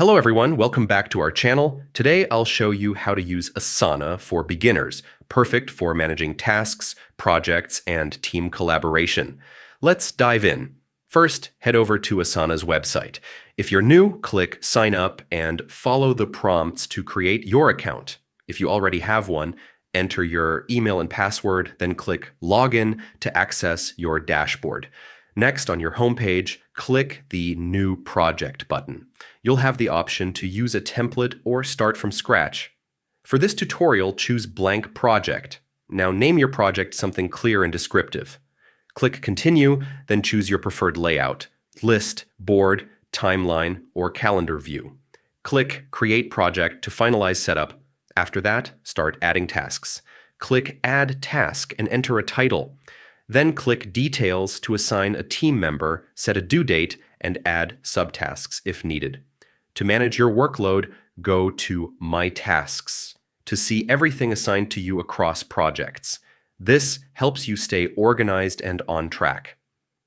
Hello everyone, welcome back to our channel. Today I'll show you how to use Asana for beginners, perfect for managing tasks, projects, and team collaboration. Let's dive in. First, head over to Asana's website. If you're new, click Sign Up and follow the prompts to create your account. If you already have one, enter your email and password, then click Login to access your dashboard. Next, on your homepage, click the New Project button. You'll have the option to use a template or start from scratch. For this tutorial, choose Blank Project. Now name your project something clear and descriptive. Click Continue, then choose your preferred layout: list, board, timeline, or calendar view. Click Create Project to finalize setup. After that, start adding tasks. Click Add Task and enter a title. Then click Details to assign a team member, set a due date, and add subtasks if needed. To manage your workload, go to My Tasks to see everything assigned to you across projects. This helps you stay organized and on track.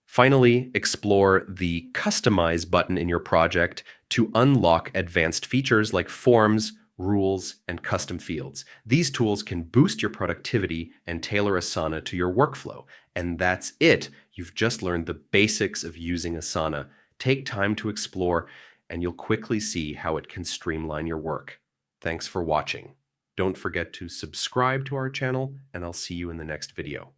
Finally, explore the Customize button in your project to unlock advanced features like forms, rules, and custom fields. These tools can boost your productivity and tailor Asana to your workflow. And that's it. You've just learned the basics of using Asana. Take time to explore, and you'll quickly see how it can streamline your work. Thanks for watching. Don't forget to subscribe to our channel, and I'll see you in the next video.